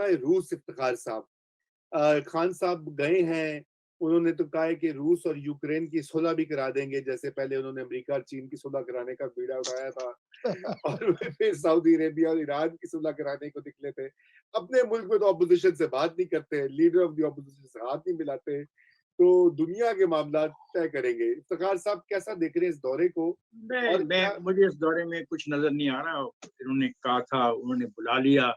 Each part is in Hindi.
रहा है रूस इफ्तिखार साहब। खान साहब गए हैं, उन्होंने तो कहा है कि रूस और यूक्रेन की सुलह भी करा देंगे, जैसे पहले उन्होंने अमेरिका और चीन की सुलह कराने का बीड़ा उठाया था और फिर सऊदी अरेबिया और ईरान की सुलह कराने को निकले थे। अपने मुल्क में तो ऑपोजिशन से बात नहीं करते, लीडर ऑफ द ऑपोजिशन से हाथ नहीं मिलाते, तो दुनिया के मामला तय करेंगे। इफ्तिखार साहब कैसा देख रहे हैं इस दौरे को? और मैं क्या मुझे इस दौरे में कुछ नजर नहीं आ रहा। इन्होंने कहा था, उन्होंने बुला लिया,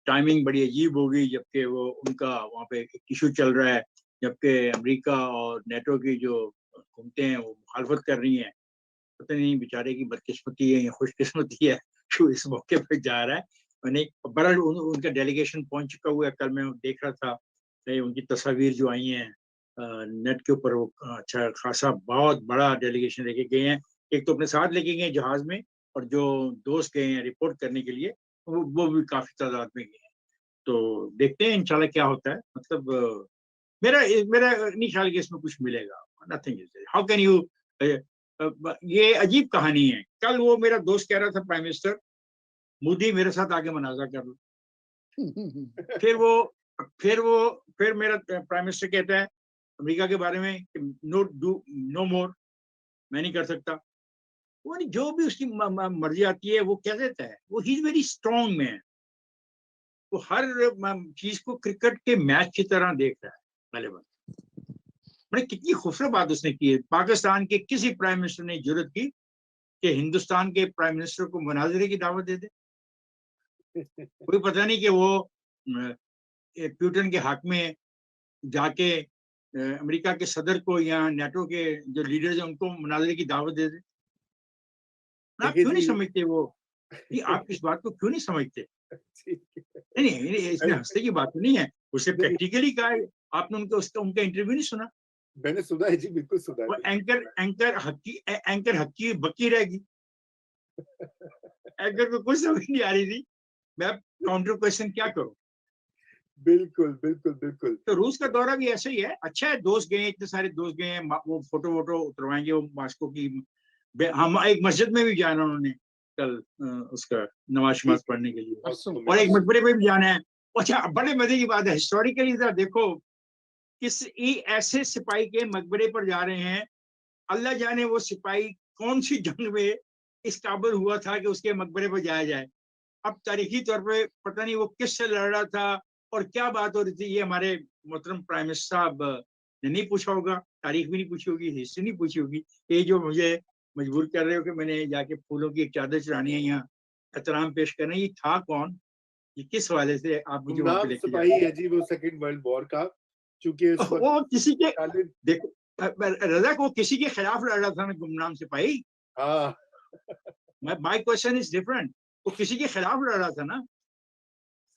टाइमिंग बड़ी अजीब होगी, जबकि वो उनका वहाँ पे एक इशू चल रहा है, जबकि अमेरिका और नेटो की जो हुकूमतें हैं वो मुखालफत कर रही हैं। पता नहीं बेचारे की बदकिस्मती है या खुशकिस्मती है जो इस मौके पे जा रहा है। मैंने बड़ा उनका डेलीगेशन पहुंच चुका हुआ है। कल मैं देख रहा था उनकी तस्वीर जो आई हैं नेट के ऊपर, वो अच्छा खासा बहुत बड़ा डेलीगेशन लेके गए हैं। एक तो अपने साथ लेके गए जहाज में, और जो दोस्त गए हैं रिपोर्ट करने के लिए वो भी काफी तादाद में गए हैं। तो देखते हैं इंशाल्लाह क्या होता है। मतलब मेरा मेरा नहीं ख्याल कि इसमें कुछ मिलेगा। Nothing is, how can you, ये अजीब कहानी है। कल वो मेरा दोस्त कह रहा था प्राइम मिनिस्टर मोदी मेरे साथ आगे मनाजा कर लो। फिर वो फिर वो फिर मेरा प्राइम मिनिस्टर कहता है अमेरिका के बारे में, नो डू नो मोर, मैं नहीं कर सकता। वो नहीं, जो भी उसकी मर्जी आती है वो कह देता है। वो he is very strong man. वो हर चीज को क्रिकेट के मैच की तरह देख रहा है। पहले बात, मैंने कितनी खूबसूरत बात उसने की है। पाकिस्तान के किसी प्राइम मिनिस्टर ने जरूरत की कि हिंदुस्तान के प्राइम मिनिस्टर को मुनाजरे की दावत दे दे? कोई पता नहीं कि वो प्यूटन के हक में जाके अमेरिका के सदर को या नेटो के जो लीडर्स हैं उनको मुनाजरे की दावत दे दे? आप देखिए क्यों नहीं जी समझते वो? ये आप इस बात को क्यों नहीं समझते? ठीक नहीं नहीं नहीं, इसमें है। हंसने की बात तो नहीं है। उसे नहीं, प्रैक्टिकली कहा है। आपने उनका इंटरव्यू नहीं सुना? मैंने सुना है जी, बिल्कुल सुना है, वो बिल्कुल एंकर सुना है। एंकर हक्की बकी रहेगी। एंकर को कुछ समझ नहीं आ रही थी, मैं काउंटर क्वेश्चन क्या करूं। बिल्कुल, बिल्कुल, बिल्कुल। तो रूस का दौरा भी ऐसे ही है। अच्छा है, दोस्त गए, इतने सारे दोस्त गए हैं, वो फोटो वोटो उतरवाएंगे। वो मास्को की हम एक मस्जिद में भी जाना उन्होंने कल, उसका नमाज जी, शमाज पढ़ने के लिए, मॉस्को में, और एक बिल्कुल। मकबरे पे भी जाना है। अच्छा, बड़े मजे की बात है, हिस्टोरिकली जरा देखो, किस ऐसे सिपाही के मकबरे पर जा रहे हैं। अल्लाह जाने वो सिपाही कौन सी जंग में इस काबिल हुआ था कि उसके मकबरे पर जाया जाए। अब तारीखी तौर पे पता नहीं वो किससे लड़ रहा था और क्या बात हो रही थी, ये हमारे मोहतरम प्राइम मिनिस्टर साहब ने नहीं पूछा होगा, तारीख भी नहीं पूछी होगी, हिस्ट्री नहीं पूछी होगी। ये जो मुझे मजबूर कर रहे हो कि मैंने जाके फूलों की एक चादर चढ़ानी है, यहाँ एहतराम पेश करना, ये था कौन? ये किस वाले से आप मुझे वहां पे गुमनाम लेके जा सिपाही रहे है जी वो सेकंड वर्ल्ड वॉर का, चूँकि उस हो? वक़्त वो किसी के, स्टालिन। देखो रजा को किसी के खिलाफ लड़ रहा था ना गुमनाम सिपाही। हाँ, माय क्वेश्चन इज डिफरेंट। वो किसी के खिलाफ लड़ रहा था ना।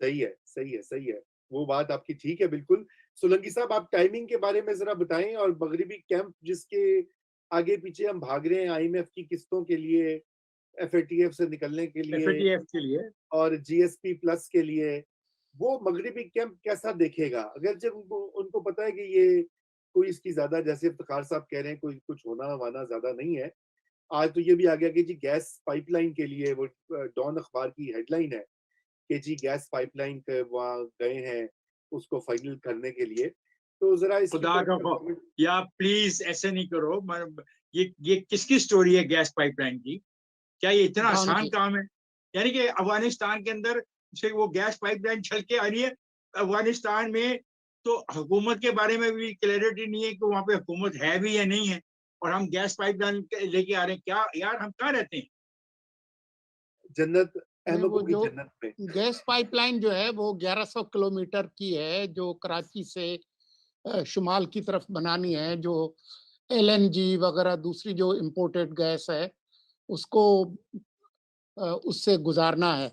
सही है, सही है, सही है। वो बात आपकी ठीक है बिल्कुल। सोलंकी साहब, आप टाइमिंग के बारे में ज़रा बताएँ, और मगरिबी कैंप जिसके आगे-पीछे हम भाग रहे हैं आईएमएफ की किस्तों के लिए, एफएटीएफ से निकलने के लिए एफएटीएफ के लिए और जीएसपी प्लस के लिए, वो मगरिबी कैंप कैसा देखेगा? अगर जब उनको उनको पता है कि ये कोई इसकी ज़्यादा, जैसे इफ्तिखार साहब कह रहे हैं, कोई कुछ होना-वना ज़्यादा नहीं है। आज तो ये भी आ गया कि जी गैस पाइपलाइन के लिए वो डॉन अखबार की हेडलाइन है कि जी गैस पाइपलाइन के वहाँ गए हैं, उसको फाइनल करने के लिए। तो ज़रा इसके खुदा ऊपर का अपना कमेंट। या प्लीज ऐसे नहीं करो। ये किसकी स्टोरी है गैस पाइपलाइन की? क्या ये इतना डॉन आसान की। काम है? यानी कि अफगानिस्तान के अंदर से वो गैस पाइपलाइन चल के आ रही है अफगानिस्तान में, तो हुकूमत के बारे में भी क्लैरिटी नहीं है कि वहां पे हुकूमत है भी या नहीं है, और हम गैस पाइपलाइन लेके आ रहे हैं। क्या यार, हम कहाँ रहते हैं? जन्नत, नहीं, वो अहमकों की जो जन्नत में। गैस पाइपलाइन जो है वो 1100 किलोमीटर की है, जो कराची से शुमाल की तरफ बनानी है, जो एलएनजी वगैरह दूसरी जो इंपोर्टेड गैस है उसको उससे गुजारना है।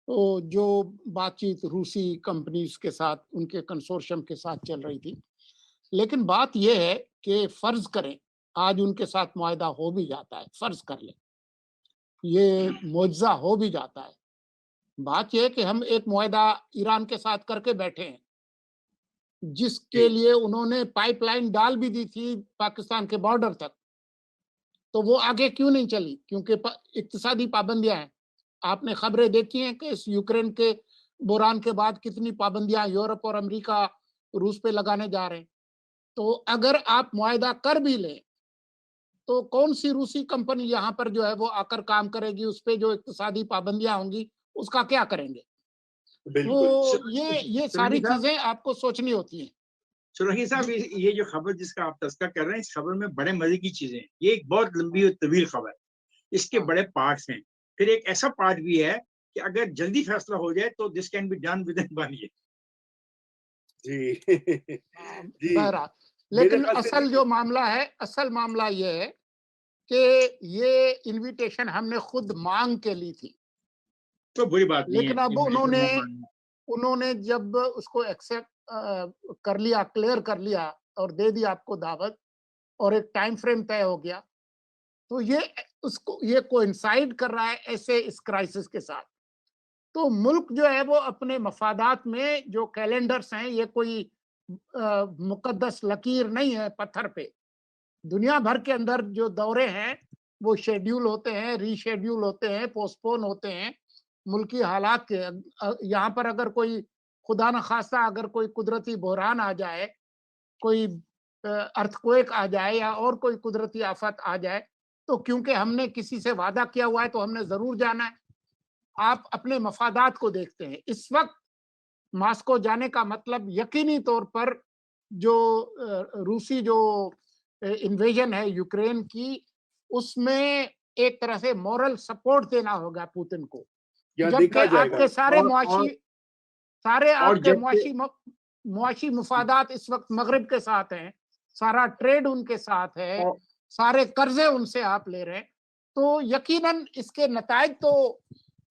तो जो बातचीत रूसी कंपनीज के साथ, उनके कंसोर्शियम के साथ चल रही थी। लेकिन बात यह है कि फर्ज करें आज उनके साथ मुआहदा हो भी जाता है, फर्ज कर लें ये मुआवजा हो भी जाता है। बात यह है कि हम एक मुआहदा ईरान के साथ करके बैठे हैं, जिसके जी, लिए उन्होंने पाइपलाइन डाल भी दी थी पाकिस्तान के बॉर्डर तक। तो वो आगे क्यों नहीं चली? क्योंकि इक्तिसादी पाबंदियां हैं। आपने खबरें देखी हैं कि इस यूक्रेन के बुरहान के बाद कितनी पाबंदियां यूरोप और अमेरिका रूस पे लगाने जा रहे हैं। तो अगर आप मुआहदा कर भी लें तो कौन सी रूसी कंपनी यहाँ पर जो है वो आकर काम करेगी, उस पे जो इक्तिसादी पाबंदियां होंगी उसका क्या करेंगे? बिल्कुल। तो ये सोलंकी सारी साहब, चीजें आपको सोचनी होती हैं। सोलंकी साहब, ये जो खबर जिसका आप तस्करा कर रहे हैं, इस खबर में बड़े मजे की चीजें हैं। ये एक बहुत लंबी और तवील खबर है, इसके हाँ, बड़े पार्ट्स हैं। फिर एक ऐसा पार्ट भी है कि अगर जल्दी फैसला हो जाए तो this can be done within 1 year. जी। जी, बहरहाल, मेरे लेकिन ख्याल से असल जो देखिए। मामला है, असल मामला ये है कि ये इनविटेशन हमने खुद मांग के ली थी, तो बुरी बात नहीं है, लेकिन अब इनविटेशन उन्होंने ना मानना। उन्होंने जब उसको एक्सेप्ट कर लिया, क्लियर कर लिया और दे दी आपको दावत, और एक टाइम फ्रेम तय हो गया, तो ये कोइंसाइड कर रहा है ऐसे इस क्राइसिस के साथ। तो मुल्क जो है वो अपने मफादात में जो कैलेंडर्स हैं, ये कोई मुकद्दस लकीर नहीं है पत्थर पे। दुनिया भर के अंदर जो दौरे हैं वो शेड्यूल होते हैं, रीशेड्यूल होते हैं, पोस्टपोन होते हैं मुल्की हालात के। यहाँ पर अगर कोई खुदा न खास्ता अगर कोई कुदरती बहरान आ जाए, कोई अर्थक्वेक आ जाए या और कोई कुदरती आफत आ जाए, तो क्योंकि हमने किसी से वादा किया हुआ है तो हमने जरूर जाना है। आप अपने मफादात को देखते हैं। इस वक्त मॉस्को जाने का मतलब यकीनी तौर पर जो रूसी जो इन्वेजन है यूक्रेन की, उसमें एक तरह से मॉरल सपोर्ट देना होगा पुतिन को। यहाँ जबकि देखा जाएगा। आपके और सारे और आपके जब से मुआशी मुफादात इस वक्त मगरिब के साथ हैं, सारा ट्रेड उनके साथ है, और, सारे कर्जे उनसे आप ले रहे हैं, तो यकीनन इसके नतायज तो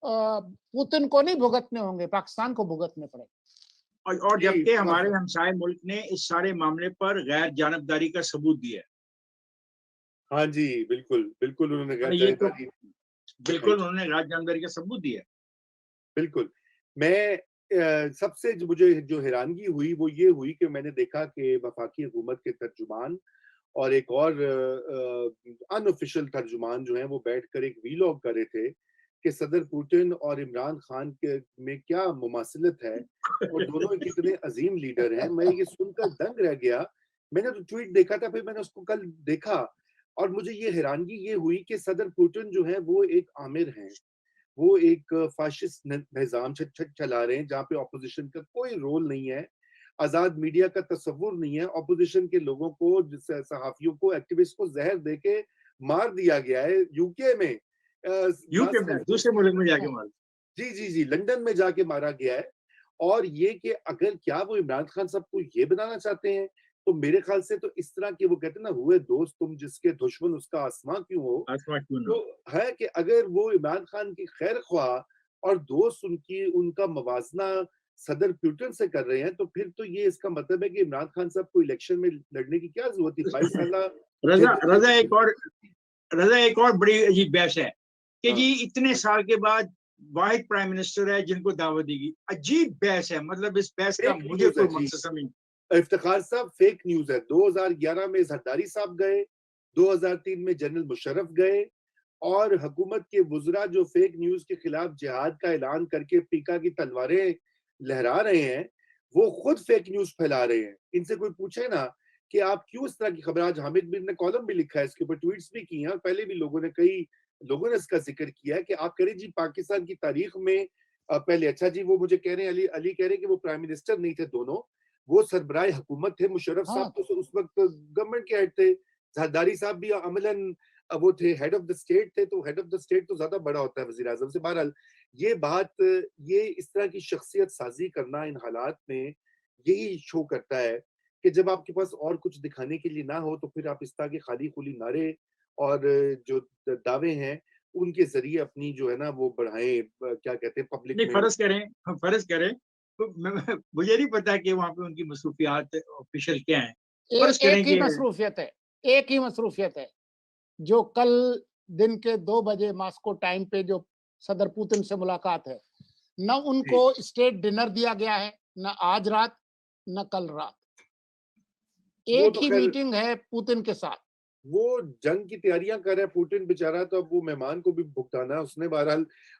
पुतिन को नहीं भुगतने होंगे, पाकिस्तान को भुगतने पड़े। और जी, जबकि हाँ, हमारे हमसाए मुल्क ने इस सारे मामले पर गैर जानबदारी का सबूत दिया है। हाँ जी, बिल्कुल, बिल्कुल उन्होंने गैर ये तो ज़िम्मेदारी दिखाई। बिल्कुल उन्होंने गैर जानबदारी का सबूत दिया है। बिल्कुल। मैं सबसे जो मुझे जो हैरानगी हुई वो ये हुई कि मैंने देखा कि वफाकी हुकूमत के तर्जुमान और एक और अनऑफिशियल तर्जुमान जो हैं वो बैठकर एक वीलॉग कर रहे थे कि सदर पुतिन और इमरान खान के में क्या मुमासिलत है और दोनों कितने अजीम लीडर हैं। मैं ये सुनकर दंग रह गया। मैंने तो ट्वीट देखा था, फिर मैंने उसको कल देखा और मुझे ये हैरानगी ये हुई कि सदर पुतिन जो है वो एक आमिर हैं। वो एक फाशिस्ट निज़ाम चला रहे हैं जहाँ पे ऑपोजिशन का कोई रोल नहीं है, आज़ाद मीडिया का तसव्वुर नहीं है, ऑपोजिशन के लोगों को, सहाफ़ियों को, एक्टिविस्ट को ज़हर देके मार दिया गया है यूके में। ना यूके में, सिर्फ दूसरे मुल्क में जाके मार। जी, जी, जी, लंदन में जाके मारा गया है। और ये कि अगर क्या वो इमरान खान साहब को ये बनाना चाहते हैं, तो मेरे ख़्याल से तो इस तरह के वो कहते हैं ना, हुए दोस्त तुम जिसके दुश्मन उसका आसमाँ क्यों हो? आसमा क्यों ना तो हो। है कि अगर वो इमरान खान की खैर-ख्वाह और दोस्त उनका मवाज़ना सदर पुतिन से कर रहे हैं, तो फिर तो ये इसका मतलब है कि इमरान खान साहब को इलेक्शन में लड़ने की क्या ज़रूरत थी? 22 साला रजा रजा जद्दोजहद। रजा एक और बड़ी अजीब बहस है कि हाँ, जी इतने साल के बाद वाहिद प्राइम मिनिस्टर है जिनको दावत देगी। अजीब बहस है, मतलब इस बहस का फेक मुझे न्यूज़ है कोई जी। मकसद समझ। इफ्तिखार साहब, फेक न्यूज़ है। 2011 में ज़रदारी साहब गए, 2003 में जनरल मुशर्रफ गए और हुकूमत के वुज़रा जो फेक न्यूज़ के खिलाफ जिहाद का ऐलान करके पीका की तलवारें लहरा रहे हैं, वो खुद फेक न्यूज़ फैला रहे हैं। इनसे कोई पूछे ना कि आप क्यों इस तरह की खबर। आज हामिद मीर ने कॉलम भी लिखा है इसके ऊपर, ट्वीट्स भी किए हैं और पहले भी कई लोगों ने इसका ज़िक्र किया है कि आप कह रहे जी पाकिस्तान की तारीख में पहले अच्छा जी वो मुझे कह रहे हैं अली कह रहे हैं कि वो प्राइम मिनिस्टर नहीं थे दोनों, वो सरबराह हुकूमत थे। मुशर्रफ साहब हाँ, तो उस वक़्त गवर्नमेंट के हेड थे। ज़रदारी साहब भी अमलन वो थे, हेड ऑफ द स्टेट थे, तो हेड ऑफ द स्टेट तो ज़्यादा बड़ा होता है वज़ीर-ए-आज़म से। बहरहाल ये बात, ये इस तरह की शख्सियत साज़ी करना इन हालात में यही शो करता है कि जब आपके पास और कुछ दिखाने के लिए ना हो, तो फिर आप इस तरह के खाली-खुली नारे और जो दावे हैं, उनके ज़रिए अपनी जो है ना वो बढ़ाएँ, क्या कहते हैं पब्लिक नहीं, में। फर्ज करें तो मुझे नहीं पता कि वहां पे उनकी मसरूफियात ऑफिशियल क्या है। फर्ज एक करें ही कि मसरूफियत है, एक ही मसरूफियत है, जो कल दिन के 2 बजे मॉस्को टाइम पे जो सदर पुतिन से मुलाकात है। न जी, उनको स्टेट डिनर दिया गया है, न आज रात, न कल रात। वो एक तो ही ख़ैर मीटिंग है पुतिन के साथ। वो जंग की तैयारियां कर रहा है पुतिन बेचारा, तो अब वो मेहमान को भी भुगताना है उसने। बहरहाल